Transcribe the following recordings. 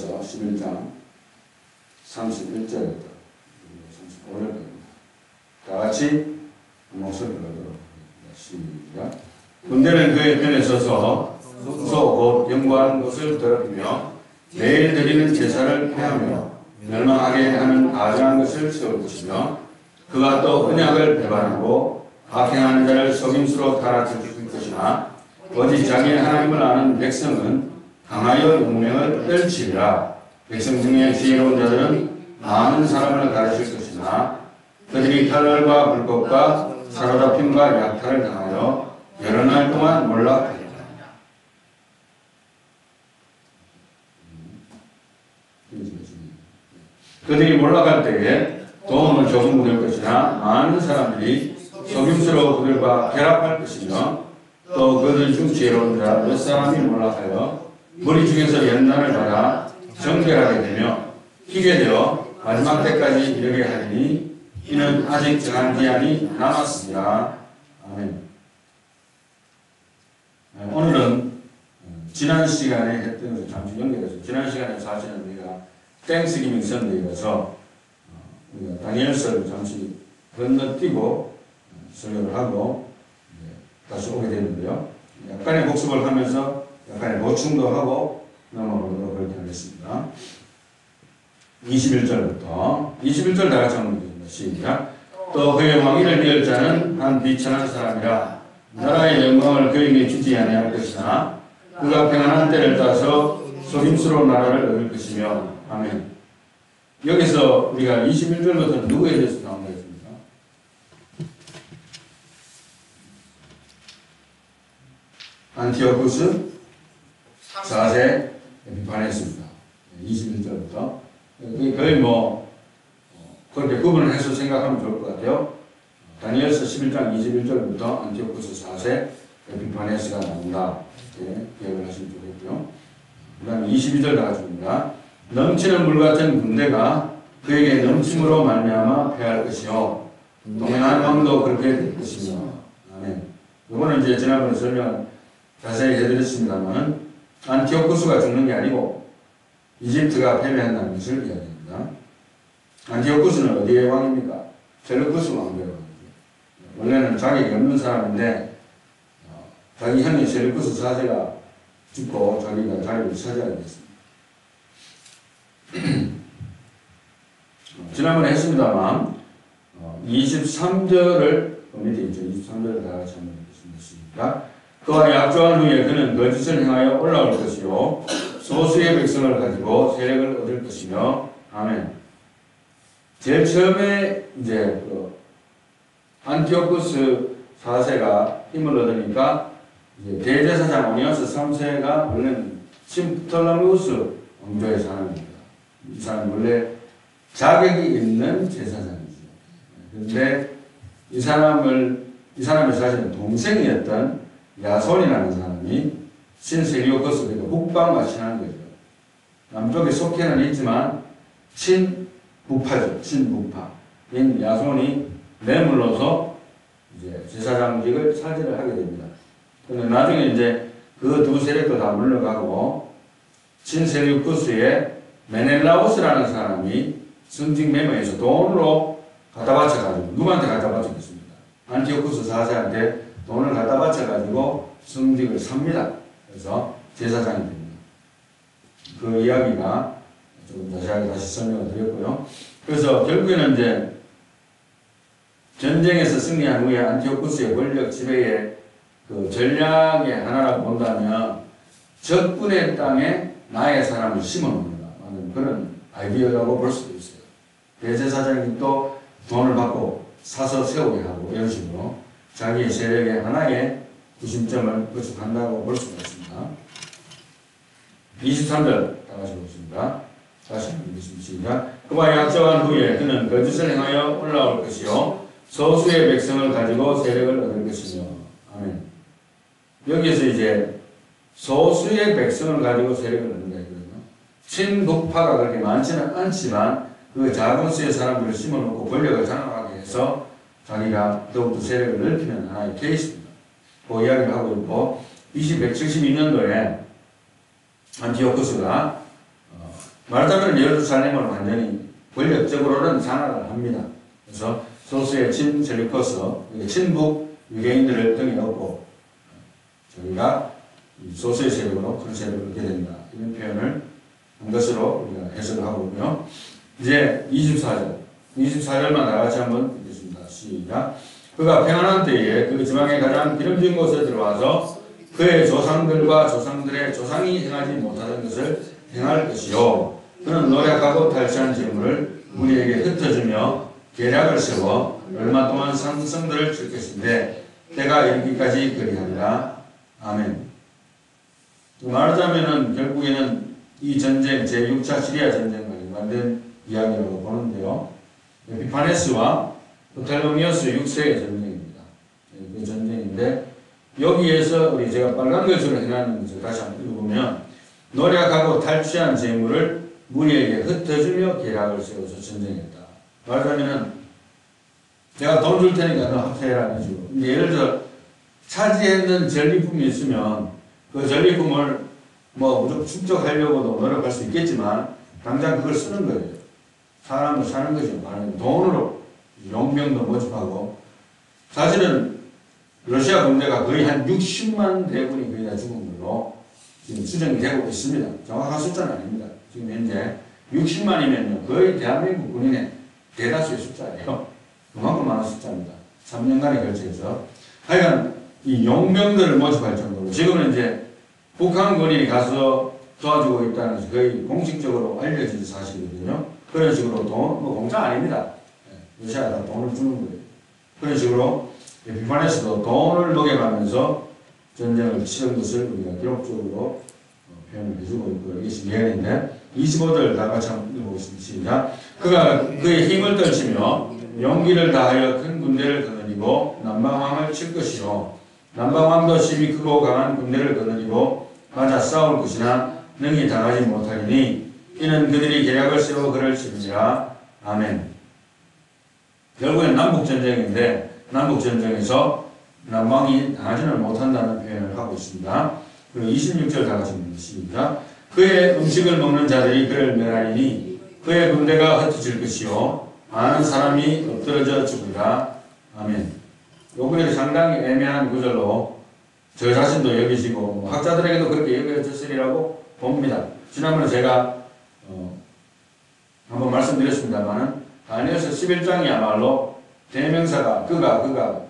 다니엘서 11장 31절부터 35절까지 다 같이 목소리를 내도록 시작. 군대는 그의 편에 서서 곧 영광한 것을 더럽히며 매일 드리는 제사를 폐하며 멸망하게 하는 가증한 것을 세울 것이며 그가 또 언약을 배반하고 악행하는 자를 속임수로 달아줄 것이나 오직 자기의 하나님을 아는 백성은 강하여 용맹을 떨치리라. 백성 중에 지혜로운 자들은 많은 사람을 가르칠 것이나 그들이 칼날과 불꽃과 사로잡힘과 약탈을 당하여 여러 날 동안 몰락하리라. 그들이 몰락할 때에 도움을 조금 얻을 것이나 많은 사람들이 속임수로 그들과 결합할 것이며 또 그들 중 지혜로운 자 몇 사람이 몰락하여 무리 중에서 연단을 받아 정결하게 되며 희게 되어 마지막 때까지 이르게 하리니 이는 아직 정한 기한이 남았습니다. 아멘. 오늘은 지난 시간에 했던 것을 잠시 연결해서 지난 시간에 사실은 우리가 땡스기빙 선데이라서 우리가 다니엘서를 잠시 건너뛰고 설교를 하고 다시 오게 되는데요. 약간의 복습을 하면서 약간의 보충도 하고 넘어가도록 그렇게 하겠습니다. 21절부터 21절 다 같이 한번 읽겠습니다. 시작. 또 그의 왕위를 이을 자는 한 비천한 사람이라 나라의 영광을 그에게 주지 아니할 것이나 그가 평안한 때를 따서 속임수로 나라를 얻을 것이며 아멘. 여기서 우리가 21절부터 누구에 대해서 나온 거겠습니까? 안티오쿠스 4세 비판했습니다. 21절부터 거의 그렇게 구분을 해서 생각하면 좋을 것 같아요. 다니엘서 11장 21절부터 안티오쿠스 4세 비판에스가 나온다. 이렇게 기억을 하시면 좋겠고요. 그 다음에 22절 나가줍니다. 넘치는 물 같은 군대가 그에게 넘침으로 말미암아 패할 것이요 동행한 왕도 그렇게 될 것이며 아멘. 이거는 이제 지난번에 설명 자세히 해드렸습니다만 안티오쿠스가 죽는 게 아니고 이집트가 패배한다는 것을 이야기합니다. 안티오쿠스는 어디의 왕입니까? 셀루쿠스 왕조의 왕이죠. 원래는 자격이 없는 사람인데 자기 형이 셀루쿠스 4세가 죽고 자기가 자리를 차지하게 됐습니다. 지난번에 했습니다만 23절을 밑에 있죠. 23절을 다 같이 한번 읽겠습니다. 그와 약조한 후에 그는 거짓을 행하여 올라올 것이요 소수의 백성을 가지고 세력을 얻을 것이며 아멘. 제일 처음에 이제 안티오쿠스 4세가 힘을 얻으니까 이제 대제사장 오니아스 3세가 원래는 심프톨레미우스 왕조의 사람입니다. 이 사람은 원래 자격이 있는 제사장이죠. 그런데 이 사람의 사실은 동생이었던 야손이라는 사람이 신세리오커스, 그러니까 북방과 친한 거죠. 남쪽에 속해는 있지만 친북파죠. 친북파인 야손이 매물로서 이제 제사장직을 차지를 하게 됩니다. 그런데 나중에 이제 그 두 세력도 다 물러가고 신세리오커스의 메넬라우스라는 사람이 승직 매매에서 돈으로 갖다 바쳐가지고 누구한테 갖다 바쳤겠습니까? 안티오쿠스 4세한테 돈을 갖다 바쳐가지고 승직을 삽니다. 그래서 제사장이 됩니다. 그 이야기가 조금 자세하게 다시 설명을 드렸고요. 그래서 결국에는 이제 전쟁에서 승리한 후에 안티오쿠스의 권력 지배의 그 전략의 하나라고 본다면 적군의 땅에 나의 사람을 심어놓는다 하는 그런 아이디어라고 볼 수도 있어요. 대제사장이 또 돈을 받고 사서 세우게 하고 이런 식으로 자기의 세력의 하나의 구심점을 구축한다고 볼 수가 있습니다. 23절 다 같이 보겠습니다. 다시 한번 읽겠습니다. 그와 약조한 후에 그는 거짓을 행하여 올라올 것이요 소수의 백성을 가지고 세력을 얻을 것이며 아멘. 여기에서 이제 소수의 백성을 가지고 세력을 얻는다 이거든요. 친북파가 그렇게 많지는 않지만 그 작은 수의 사람들을 심어놓고 권력을 장악하게 해서 자기가 더욱더 세력을 넓히는 하나의 케이스입니다. 그 이야기를 하고 있고 172년도에 안티오쿠스가 말하자면 예루살렘을 완전히 권력적으로는 장악을 합니다. 그래서 소수의 친셀리커스, 친북 유대인들을 등에 업고 저희가 소수의 세력으로 큰 세력을 얻게 된다. 이런 표현을 한 것으로 우리가 해석을 하고 있고요. 이제 24절만 다 같이 한번 읽겠습니다. 시작. 그가 평안한 때에 그 지방의 가장 기름진 곳에 들어와서 그의 조상들과 조상들의 조상이 행하지 못하던 것을 행할 것이요. 그는 노력하고 탈취한 재물을 우리에게 흩어주며 계략을 세워 얼마 동안 상성들을 칠 것인데 때가 이르기까지 그리하리라. 아멘. 말하자면은 결국에는 이 전쟁, 제6차 시리아 전쟁과 연관된 이야기라고 보는데요. 에피파네스와 프톨레미우스 6세의 전쟁입니다. 그 전쟁인데 여기에서 우리 제가 빨간 글씨로 해놨는 것을 다시 한번 읽어보면 노력하고 탈취한 재물을 무리에게 흩어주며 계략을 세워서 전쟁했다. 말하자면은 제가 돈 줄 테니까 너 합세해라 해주고 예를 들어 차지했는 전리품이 있으면 그 전리품을 뭐 무조건 축적하려고도 노력할 수 있겠지만 당장 그걸 쓰는 거예요. 사람을 사는 거죠. 말하자면 돈으로 용병도 모집하고 사실은 러시아 군대가 거의 한 60만 대군이 거의 다 죽은 걸로 지금 추정이 되고 있습니다. 정확한 숫자는 아닙니다. 지금 현재 60만이면요 거의 대한민국 군인의 대다수의 숫자예요. 그만큼 많은 숫자입니다. 3년간에 걸쳐서 하여간 이 용병들을 모집할 정도로 지금은 이제 북한군이 가서 도와주고 있다는 것이 거의 공식적으로 알려진 사실이거든요. 그런 식으로 돈, 뭐 공짜 아닙니다. 러시아가 돈을 주는 거예요. 그런 식으로 에피파네스도 돈을 녹여가면서 전쟁을 치른 것을 우리가 기록적으로 표현을 해주고 있고요. 이것이 예언인데 25절 다 같이 한번 읽어보겠습니다. 시작. 그가 그의 힘을 떨치며 용기를 다하여 큰 군대를 거느리고 남방왕을 칠 것이요 남방왕도 힘이 크고 강한 군대를 거느리고 맞아 싸울 것이나 능히 당하지 못하리니 이는 그들이 계략을 세워 그를 치리라. 아멘. 결국엔 남북전쟁인데 남북전쟁에서 남방이 당하지는 못한다는 표현을 하고 있습니다. 그리고 26절 다 같이 읽습니다. 그의 음식을 먹는 자들이 그를 멸하리니 그의 군대가 흩어질 것이요 많은 사람이 엎드러져 죽으리라. 아멘. 요 구절이 상당히 애매한 구절로 저 자신도 여기시고 학자들에게도 그렇게 여겨졌으리라고 봅니다. 지난번에 제가 한번 말씀드렸습니다만은 다니엘서 11장이야말로 대명사가 그가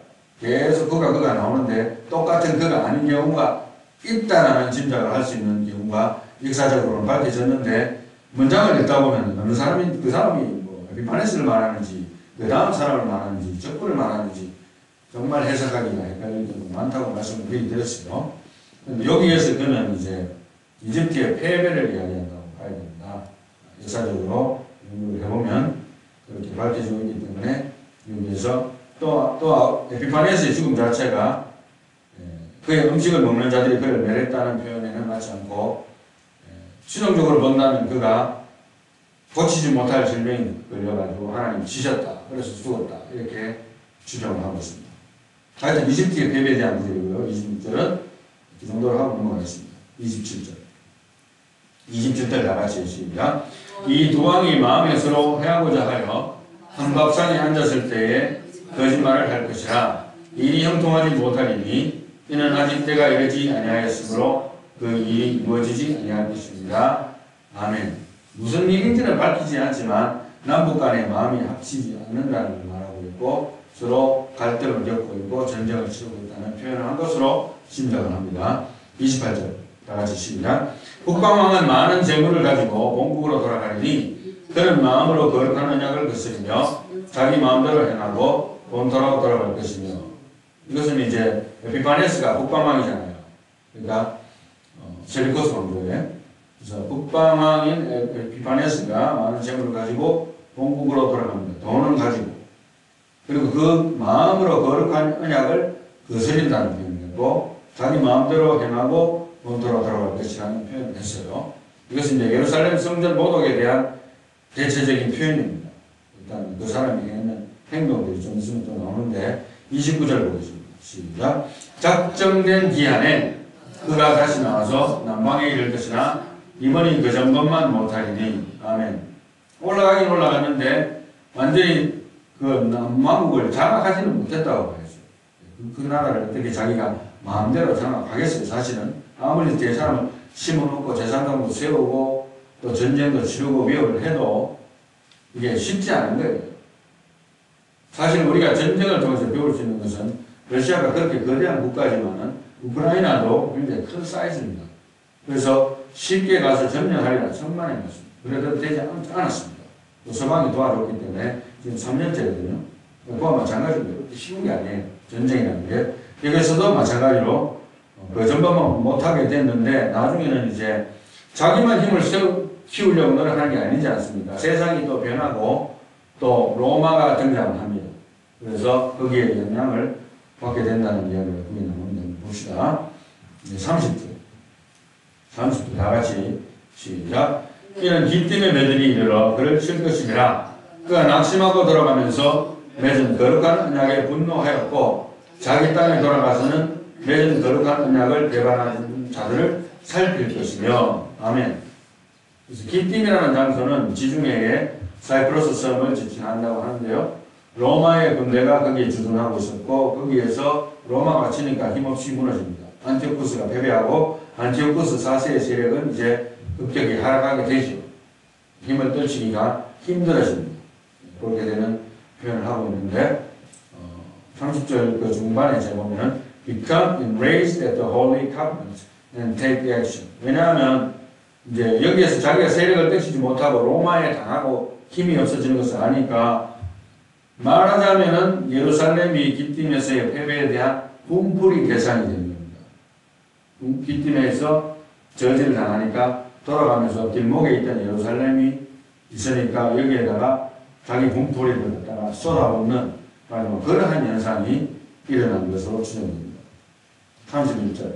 계속 그가 나오는데 똑같은 그가 아닌 경우가 있다라는 짐작을 할 수 있는 경우가 역사적으로는 밝혀졌는데 문장을 읽다 보면 어느 사람이 그 사람이 뭐 에피파네스를 말하는지 그 다음 사람을 말하는지 적군을 말하는지 정말 해석하기가 헷갈릴 경우가 많다고 말씀을 드렸어요. 여기에서 그는 이제 이집트의 패배를 이야기한다고 봐야 됩니다. 역사적으로 연구를 해보면 그렇게 밝혀지고 있기 때문에 여기에서 또 에피파네스의 죽음 자체가 그의 음식을 먹는 자들이 그를 멸했다는 표현에는 맞지 않고 추정적으로 본다면 그가 고치지 못할 질병이 걸려가지고 하나님 지셨다. 그래서 죽었다. 이렇게 추정을 하고 있습니다. 하여튼 이집트의 패배에 대한 구절이고요. 26절은 이 정도로 하고 넘어가겠습니다. 27절. 27절 다 같이 읽습니다. 이 두 왕이 마음에 서로 해하고자 하여 한 밥상에 앉았을 때에 거짓말을 할 것이라 일이 형통하지 못하리니 이는 아직 때가 이르지 아니하였으므로 그 일이 이루어지지 아니할 것입니다. 아멘. 무슨 일인지는 밝히지 않지만 남북 간의 마음이 합치지 않는다는 걸 말하고 있고 서로 갈등을 겪고 있고 전쟁을 치르고 있다는 표현을 한 것으로 짐작을 합니다. 28절 다 같이 시작. 북방왕은 많은 재물을 가지고 본국으로 돌아가리니 그는 마음으로 거룩한 언약을 거스리며 자기 마음대로 행하고 본토로 돌아갈 것이며 이것은 이제 에피파네스가 북방왕이잖아요. 그러니까 셀리코스 왕조에 그래서 북방왕인 에피파네스가 많은 재물을 가지고 본국으로 돌아갑니다. 돈은 가지고 그리고 그 마음으로 거룩한 언약을 거스린다는 표현이고 자기 마음대로 행하고 본토로 돌아갈 것이라는 표현을 했어요. 이것은 이제 예루살렘 성전 모독에 대한 대체적인 표현입니다. 일단 그 사람이 했는 행동들이 좀 있으면 또 나오는데 29절 보겠습니다. 시작. 작정된 기한에 그가 다시 나와서 남방에 이를 것이나 이번이 그 전번만 못하리니. 아멘. 올라가긴 올라갔는데 완전히 그 남왕국을 장악하지는 못했다고 그랬어요. 그 나라를 어떻게 자기가 마음대로 장악하겠어요. 사실은 아무리 대사람을 심어놓고 재산당도 세우고 또 전쟁도 치르고 위협을 해도 이게 쉽지 않은 거예요. 사실 우리가 전쟁을 통해서 배울 수 있는 것은 러시아가 그렇게 거대한 국가지만은 우크라이나도 굉장히 큰 사이즈입니다. 그래서 쉽게 가서 점령하리라 천만에였습니다. 그래도 되지 않았습니다. 또 서방이 도와줬기 때문에 지금 3년째거든요. 그와 마찬가지로 쉬운 게 아니에요. 전쟁이라는 게. 여기서도 마찬가지로 그 전반만 못하게 됐는데 나중에는 이제 자기만 힘을 키우려고 노력하는 게 아니지 않습니까? 세상이 또 변하고 또 로마가 등장합니다. 그래서 거기에 영향을 받게 된다는 이야기를 거기 나옵니다. 봅시다. 30절. 30절 다 같이 시작. 이는 기띔의 매들이 이르러 그를 칠 것이니라. 그가 낙심하고 돌아가면서 맺은 거룩한 언약에 분노하였고 자기 땅에 돌아가서는 맺은 거룩한 언약을 배반하는 자들을 살필 것이며. 아멘. 그래서 기띔이라는 장소는 지중해에 사이프러스 섬을 지칭한다고 하는데요. 로마의 군대가 거기에 주둔하고 있었고 거기에서 로마가 치니까 힘없이 무너집니다. 안티오쿠스가 패배하고 안티오쿠스 4세의 세력은 이제 급격히 하락하게 되죠. 힘을 떨치기가 힘들어집니다. 그렇게 되는 표현을 하고 있는데 30절 그 중반에 제가 보면은 become enraged at the holy covenant and take action. 왜냐하면 이제 여기에서 자기가 세력을 떨치지 못하고 로마에 당하고 힘이 없어지는 것을 아니까 말하자면은 예루살렘이 기띔에서의 패배에 대한 분풀이 대상이 되는 겁니다. 기띔에서 저지를 당하니까 돌아가면서 길목에 있던 예루살렘이 있으니까 여기에다가 자기 분풀이를 갖다가 쏟아붓는 그러한 현상이 일어난 것으로 추정됩니다. 31절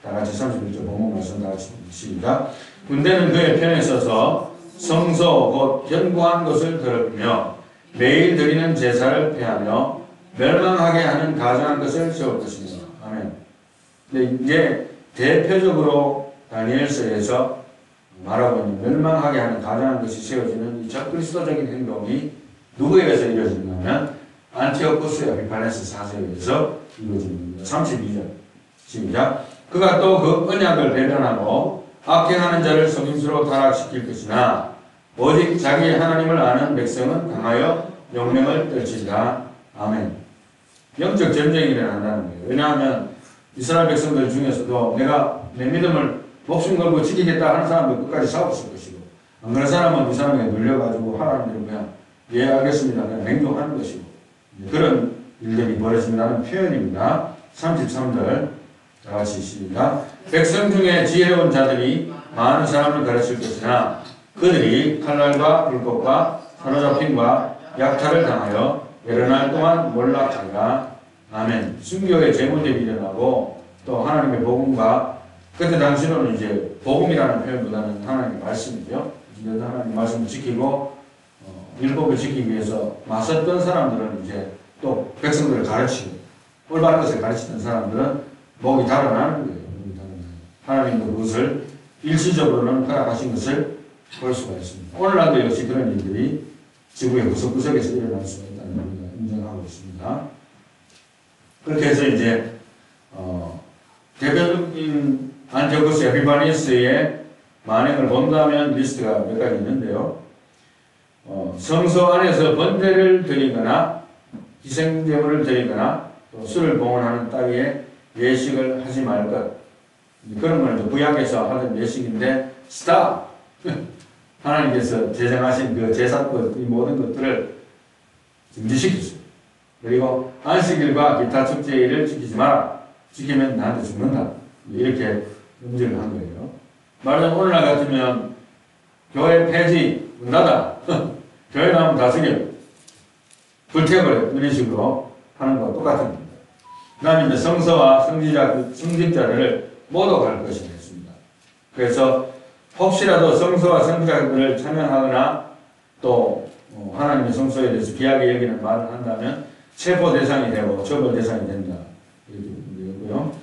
다 같이 31절 본문 말씀 다 같이 시작. 군대는 그의 편에 서서 성소 곧 견고한 것을 더럽히며 매일 드리는 제사를 폐하며 멸망하게 하는 가증한 것을 세울 것입니다. 아멘. 근데 이제 대표적으로 다니엘서에서 말하고 있는 멸망하게 하는 가증한 것이 세워지는 이 적그리스도적인 행동이 누구에 의해서 이루어지냐면 안티오쿠스 에피파네스 4세에 의해서 이루어집니다. 32절 시작. 그가 또 그 언약을 배반하고 악행하는 자를 성인수로 타락시킬 것이나 오직 자기 하나님을 아는 백성은 강하여 용맹을 떨치리라. 아멘. 영적 전쟁이 일어난다는 거예요. 왜냐하면 이스라엘 백성들 중에서도 내가 내 믿음을 목숨 걸고 지키겠다 하는 사람도 끝까지 싸웠을 것이고 안 그런 사람은 이 사람에게 눌려가지고 하라는 대로 그냥 예 알겠습니다 그냥 행동하는 것이고 그런 일들이 벌어진다는 표현입니다. 33절 다 같이 시작. 백성 중에 지혜로운 자들이 많은 사람을 가르칠 것이나 그들이 칼날과 불꽃과 사로잡힘과 약탈을 당하여 여러 날 동안 몰락하리라. 아멘. 순교의 재문제비 일어나고 또 하나님의 복음과 그때 당시로는 이제 복음이라는 표현보다는 하나님의 말씀이죠. 하나님의 말씀을 지키고 율법을 지키기 위해서 맞섰던 사람들은 이제 또 백성들을 가르치고 올바른 것을 가르치던 사람들은 목이 달아나는 거예요. 하나님도 그것을 일시적으로는 허락하신 것을 볼 수가 있습니다. 오늘날도 역시 그런 일들이 지구의 구석구석에서 일어날 수가 있다는 걸 우리가 인정하고 있습니다. 그렇게 해서 이제 대표적인 안티오쿠스 에피파니스의 만행을 본다면 리스트가 몇 가지 있는데요. 성소 안에서 번제를 드리거나 희생제물을 드리거나 또 술을 봉헌하는 따위에 예식을 하지 말 것. 그런 건 구약에서 하던 예식인데 스탑! 하나님께서 제정하신 그 제사법 이 모든 것들을 금지시켰어요. 그리고 안식일과 기타 축제일을 지키지 마라. 지키면 나한테 죽는다. 이렇게 금지를 한 거예요. 말하자면 오늘날 같으면 교회 폐지, 문 닫아. 교회 나오면 다 죽여. 불태워버려. 이런 식으로 하는 거와 똑같은 겁니다. 그 다음에 이제 성서와 성직자를 모두 갈 것이 됐습니다. 그래서 혹시라도 성서와 성직자들을 찬양하거나 또 하나님의 성소에 대해서 귀하게 여기는 말을 한다면 체포 대상이 되고 처벌 대상이 된다. 이렇게 되고요.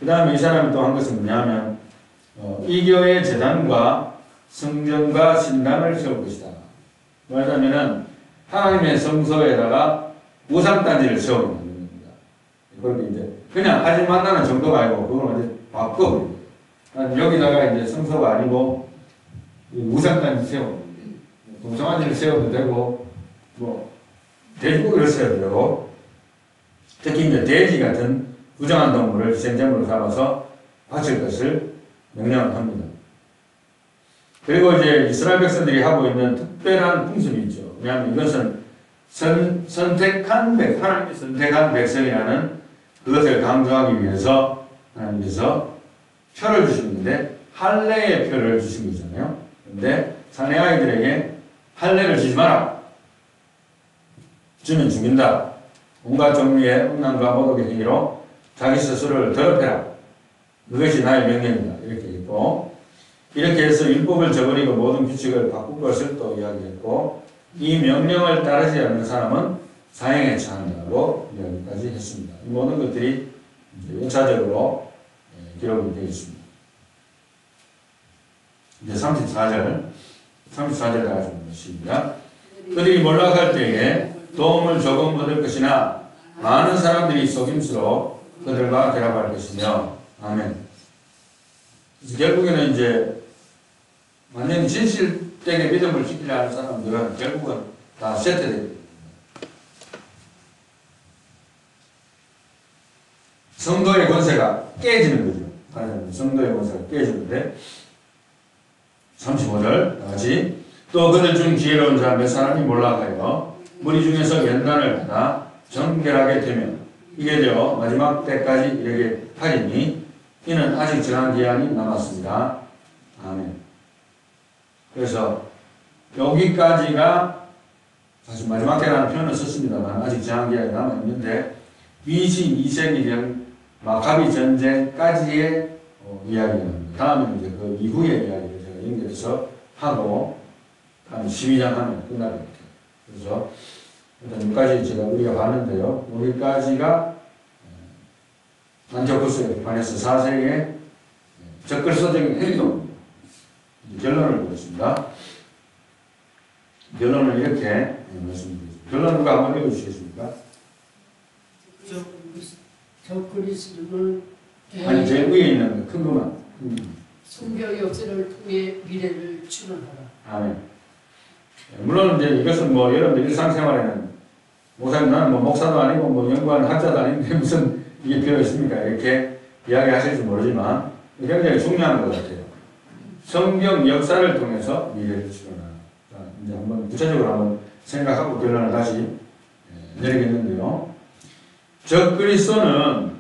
그 다음에 이 사람이 또 한 것은 뭐냐면 이 교회의 재단과 성전과 신당을 세울 것이다. 말하자면은 하나님의 성소에다가 우상단지를 세우는 겁니다. 그렇게 이제 그냥 아직 만나는 정도가 아니고 그걸 완전 바꿔버려요. 여기다가 이제 성소가 아니고 우상단지 세우는 거예요. 동성화지를 세워도 되고 뭐 돼지고기를 세워도 되고 특히 이제 돼지 같은 부정한 동물을 희생제물로 삼아서 바칠 것을 명령합니다. 그리고 이제 이스라엘 백성들이 하고 있는 특별한 풍습이 있죠. 왜냐하면 이것은 선택한 하나님이 선택한 백성이라는 그것을 강조하기 위해서 하나님께서 표를 주시는데 할례의 표를 주신 거잖아요. 그런데 사내 아이들에게 할례를 주지 마라. 주면 죽인다. 온갖 종류의 음란과 모독의 행위로 자기 스스로를 더럽혀라. 그것이 나의 명령이다. 이렇게 했고, 이렇게 해서 율법을 저버리고 모든 규칙을 바꿀 것을 또 이야기했고, 이 명령을 따르지 않는 사람은 사형에 처한다고 이야기까지 했습니다. 이 모든 것들이 역사적으로 기록이 되어 있습니다. 이제 34절 가지고 있습니다. 그들이 몰락할 때에 도움을 조금 얻을 것이나 많은 사람들이 속임수로 그들과 결합할 것이며, 아멘. 그래서 결국에는 이제 완전히 진실되게 믿음을 지키려 하는 사람들은 결국은 다 세트되게 됩니다. 성도의 권세가 깨지는 거죠. 성도의 권세가 깨지는데 35절 다같이 또 그들 중 지혜로운 자 몇 사람이 몰락하여 무리 중에서 연단을 받아 정결하게 되면 이게 되어 마지막 때까지 이르게 하리니 이는 아직 정한 기한이 남았습니다. 아멘. 그래서 여기까지가 사실 마지막 때라는 표현을 썼습니다만 아직 정한 기한이 남아있는데 BC 2세기경 마카비 전쟁까지의 이야기가 납니다. 다음에 이제 그 이후의 이야기를 제가 연결해서 하고 한 12장 하면 끝날 것 같아요. 그래서 일단 여기까지 제가 우리가 봤는데요. 여기까지가 안티오코스 에피파네스 4세의 적그리스도적인 행동입니다. 결론을 보겠습니다. 결론을 이렇게 말씀드리겠습니다. 결론 누가 한번 읽어주시겠습니까? 적그리스도를 아니 제일 위에 있는 큰 것만. 성경 역사를 통해 미래를 추론하라. 아멘. 물론 이제 이것은 뭐 여러분들 일상생활에는 목사님 나는 뭐 목사도 아니고 뭐 연구하는 학자도 아닌데 무슨 이게 필요 있습니까? 이렇게 이야기하실지 모르지만 굉장히 중요한 것 같아요. 성경 역사를 통해서 미래를 추론하라. 자, 이제 한번 구체적으로 한번 생각하고 결론을 다시 내리겠는데요. 적그리스도는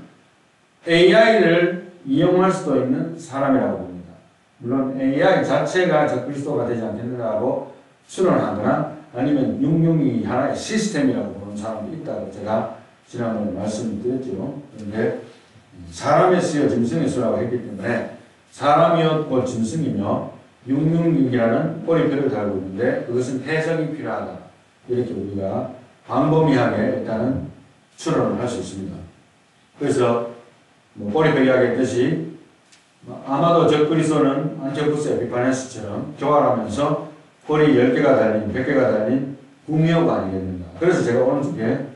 AI를 이용할 수도 있는 사람이라고 봅니다. 물론 AI 자체가 적그리스도가 되지 않겠는가고 추론하거나 아니면 662 하나의 시스템이라고 보는 사람도 있다고 제가 지난번에 말씀을 드렸죠. 그런데 사람의 수여 짐승의 수라고 했기 때문에 사람이었고 짐승이며 666이라는 꼬리표를 달고 있는데 그것은 해석이 필요하다. 이렇게 우리가 광범위하게 일단은 추론을 할 수 있습니다. 그래서 뭐 꼬리표 이야기했듯이 아마도 적그리스도는 안티오쿠스 에피파네스처럼 교활하면서 꼬리 10개가 달린 100개가 달린 구미호가 아니겠는가. 그래서 제가 오른쪽에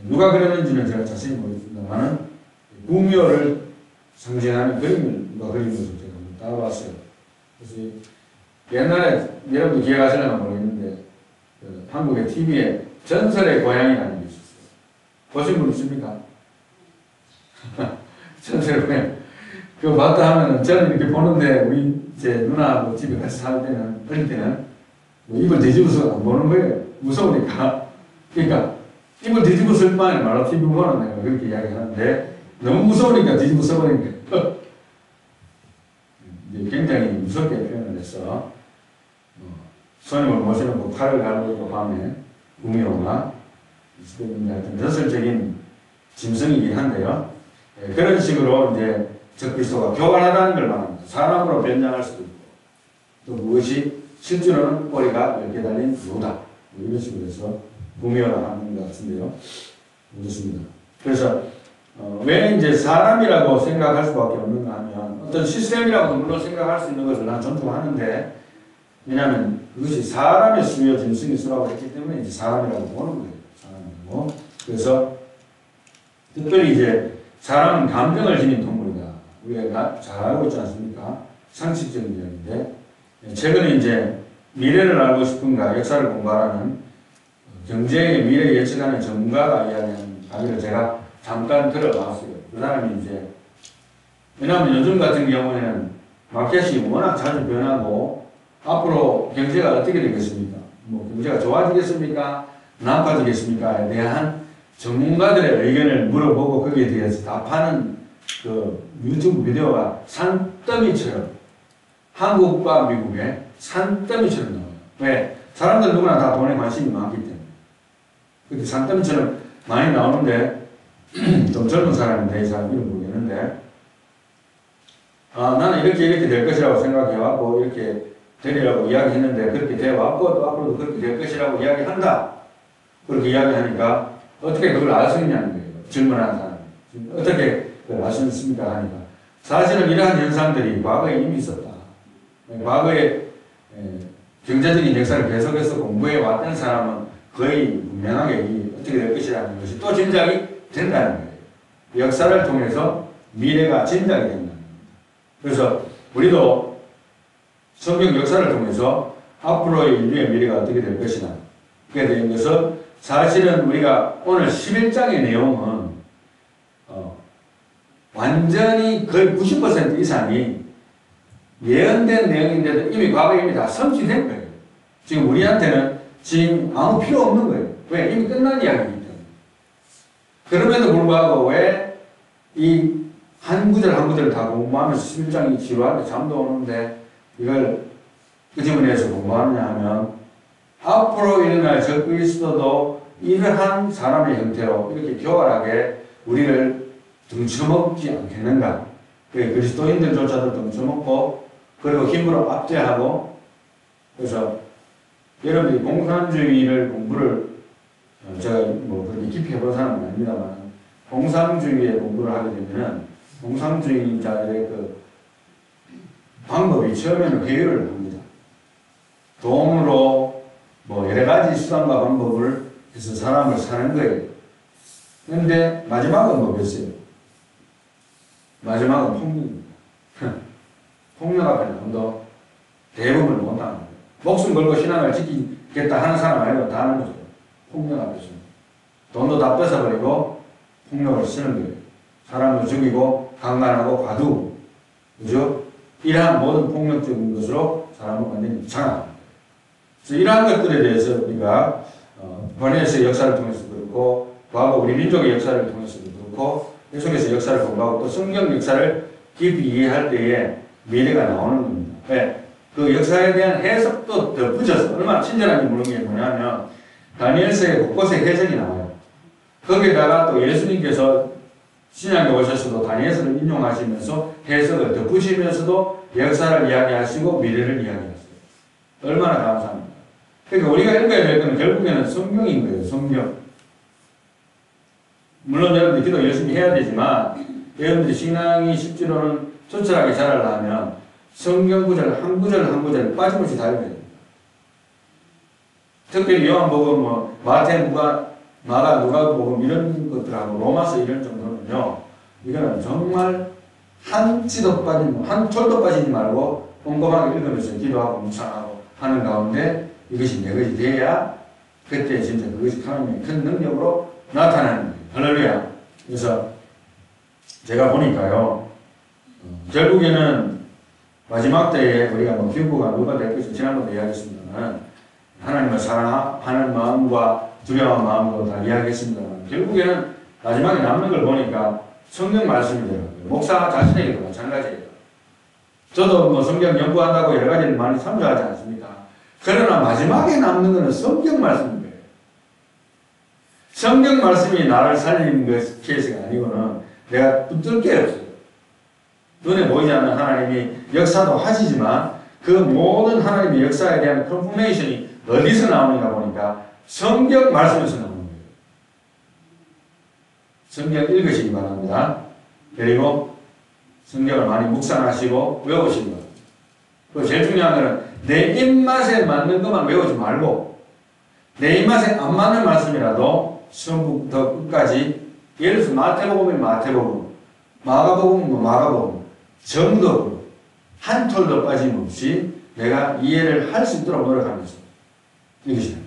누가 그렸는지는 제가 자세히 모르겠습니다만 구미호를 상징하는 그림을 누가 그린 것을 제가 한번 따라봤어요. 그래서 옛날에 여러분도 기억하실려나 모르겠는데 그 한국의 TV에 전설의 고양이라는 게 있었어요. 보신 분 있습니까? 전설의 고양이. 그거 봤다 하면은 저는 이렇게 보는데 우리 제 누나하고 집에 같이 살 때는 어릴 때는 뭐 입을 뒤집어서 안 보는 거예요. 무서우니까. 그러니까 입을 뒤집어서 바에 말로 TV 보는 내가 그렇게 이야기하는데 너무 무서우니까 뒤집어 써버리니까 이제 굉장히 무섭게 표현을 해서 손님을 모셔놓고 칼을 갈고 있고 밤에 구미호가 하여튼 전설적인 짐승이긴 한데요. 그런 식으로 이제 적그리스도가 교활하다는 걸 말합니다. 사람으로 변장할 수도 있고 또 무엇이 실제로는 꼬리가 10개 달린 누다 뭐 이런 식으로 해서 구미호라 하는 것 같은데요. 그렇습니다. 그래서 왜 이제 사람이라고 생각할 수밖에 없는가 하면 어떤 시스템이라고 물론 생각할 수 있는 것을 난 존중하는데 왜냐하면 그것이 사람의 수요 짐승의 수라고 했기 때문에 이제 사람이라고 보는 거예요. 사람이고 그래서 특별히 이제 사람은 감정을 지닌 동물이다. 우리가 잘 알고 있지 않습니까? 상식적인 이야기인데 최근에 이제 미래를 알고 싶은가 역사를 공부하라는 경제의 미래 예측하는 전문가가 이야기하는 강의를 제가 잠깐 들어봤어요. 그 사람이 이제 왜냐하면 요즘 같은 경우에는 마켓이 워낙 자주 변하고 앞으로 경제가 어떻게 되겠습니까? 뭐 경제가 좋아지겠습니까? 나빠지겠습니까?에 대한 전문가들의 의견을 물어보고 거기에 대해서 답하는 그 유튜브 비디오가 산더미처럼 한국과 미국의 산더미처럼 나와요. 왜? 사람들 누구나 다 돈에 관심이 많기 때문에. 그렇게 산더미처럼 많이 나오는데 좀 젊은 사람인데 이 사람 이름 모르겠는데 나는 이렇게 될 것이라고 생각해왔고 이렇게 되리라고 이야기했는데 그렇게 되어왔고 또 앞으로도 그렇게 될 것이라고 이야기한다. 그렇게 이야기하니까 어떻게 그걸 알 수 있냐는 거예요. 질문하는 사람이. 어떻게 그걸 알 수 있습니까? 하니까 사실은 이러한 현상들이 과거에 이미 있었다. 과거에 경제적인 역사를 계속해서 공부해 왔던 사람은 거의 분명하게 어떻게 될 것이라는 것이 또 짐작이 된다는 거예요. 역사를 통해서 미래가 짐작이 된다는 겁니다. 그래서 우리도 성경 역사를 통해서 앞으로의 인류의 미래가 어떻게 될 것이나 그게 된 것은 사실은 우리가 오늘 11장의 내용은 완전히 거의 90% 이상이 예언된 내용인데도 이미 과거에 이미 다 성취된 거예요. 지금 우리한테는 지금 아무 필요 없는 거예요. 왜? 이미 끝난 이야기이기 때문에. 그럼에도 불구하고 왜 이 한 구절 한 구절 다 공부하면서 11장이 지루한데 잠도 오는데 이걸 끄집어내서 공부하느냐 하면 앞으로 일어날 적그리스도도 이러한 사람의 형태로 이렇게 교활하게 우리를 등쳐먹지 않겠는가. 그리스도인들조차도 등쳐먹고 그리고 힘으로 압제하고 그래서 여러분들이 공산주의를 공부를 제가 뭐 그렇게 깊이 해본 사람은 아닙니다만 공산주의의 공부를 하게 되면은 공산주의자들의 그 방법이 처음에는 회유를 합니다. 돈으로 뭐 여러 가지 수단과 방법을 해서 사람을 사는 거예요. 그런데 마지막은 뭐겠어요? 마지막은 폭력입니다. 폭력 앞에는 좀더 대부분을 못하는 거예요. 목숨 걸고 신앙을 지키겠다 하는 사람 아니고 다 하는 거죠. 폭력 앞에서. 돈도 다 뺏어버리고 폭력을 쓰는 거예요. 사람을 죽이고 강간하고 과두. 그죠? 이러한 모든 폭력적인 것으로 사람을 완전히 장악합니다. 그래서 이러한 것들에 대해서 우리가 번외에서의 역사를 통해서도 그렇고 과거 우리 민족의 역사를 통해서도 그렇고 계속해서 역사를 공부하고 또 성경 역사를 깊이 이해할 때에 미래가 나오는 겁니다. 네. 그 역사에 대한 해석도 덧붙여서 얼마나 친절한지 모르는 게 뭐냐면 다니엘서에 곳곳에 해석이 나와요. 거기다가 또 예수님께서 신약에 오셔서도 다니엘서를 인용하시면서 해석을 덧붙이면서도 역사를 이야기하시고 미래를 이야기하세요. 얼마나 감사합니다. 그러니까 우리가 읽어야 될 것은 결국에는 성경인 거예요. 성경. 물론 여러분들 기도 열심히 해야 되지만 여러분들이 신앙이 실제로는 조철하게 자라려면 성경 구절 한 구절 한 구절 빠짐없이 다 읽어야 됩니다. 특별히 요한복음, 뭐 마태, 마가, 누가복음 이런 것들하고 로마서 이런 정도는요. 이거는 정말 한 찌도 빠지고 한 톨도 빠지지 말고 꼼꼼하게 읽으면서 기도하고 묵상하고 하는 가운데 이것이 내 것이 돼야 그때 진짜 그것이 하나님의 큰 능력으로 나타나는 거예요. 할렐루야. 그래서 제가 보니까요. 결국에는 마지막 때에 우리가 뭐 기부가 누가 될 것이 지난번에 이야기했습니다만 하나님을 사랑하는 마음과 두려워하는 마음으로 다 이야기했습니다만 결국에는 마지막에 남는 걸 보니까 성경 말씀이더라고요. 목사 자신에게도 마찬가지예요. 저도 뭐 성경 연구한다고 여러 가지를 많이 참조하지 않습니까? 그러나 마지막에 남는 것은 성경 말씀인 거예요. 성경 말씀이 나를 살리는 것 케이스가 아니고는 내가 붙들 게 없어요. 눈에 보이지 않는 하나님이 역사도 하시지만 그 모든 하나님의 역사에 대한 컨포메이션이 어디서 나오는가 보니까 성경 말씀에서 나오는 거예요. 성경 읽으시기 바랍니다. 그리고 성경을 많이 묵상하시고 외우시기 바랍니다. 그리고 제일 중요한 것은 내 입맛에 맞는 것만 외우지 말고 내 입맛에 안 맞는 말씀이라도 처음부터 끝까지 예를 들어서 마태복음이면 마태복음, 마가복음이면 마가복음 정독으로 한 톨도 빠짐없이 내가 이해를 할 수 있도록 노력하면서 읽으시라.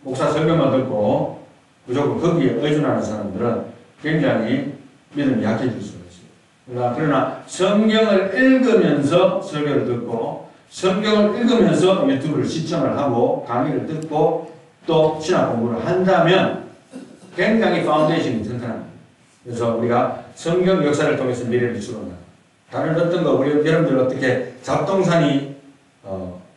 목사 설명만 듣고 무조건 거기에 의존하는 사람들은 굉장히 믿음이 약해질 수가 있어요. 그러나 성경을 읽으면서 설교를 듣고 성경을 읽으면서 유튜브를 시청을 하고 강의를 듣고 또 신학 공부를 한다면 굉장히 파운데이션이 튼튼합니다. 그래서 우리가 성경 역사를 통해서 미래를 추론한다. 다른 어떤 거 우리 여러분들 어떻게 잡동사니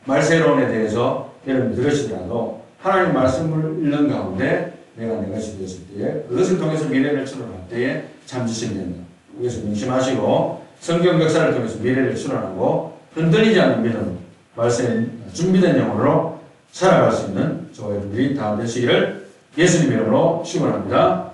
말세론에 대해서 여러분 들으시더라도 하나님 말씀을 읽는 가운데 내가 내 것이 되었을 때에 그것을 통해서 미래를 추론할 때에 참지심이 된다. 그래서 명심하시고 성경 역사를 통해서 미래를 추론하고 흔들리지 않는 믿음, 말씀에 준비된 영혼으로 살아갈 수 있는 저와 여러분들이 다 되시기를 예수님 이름으로 축원합니다.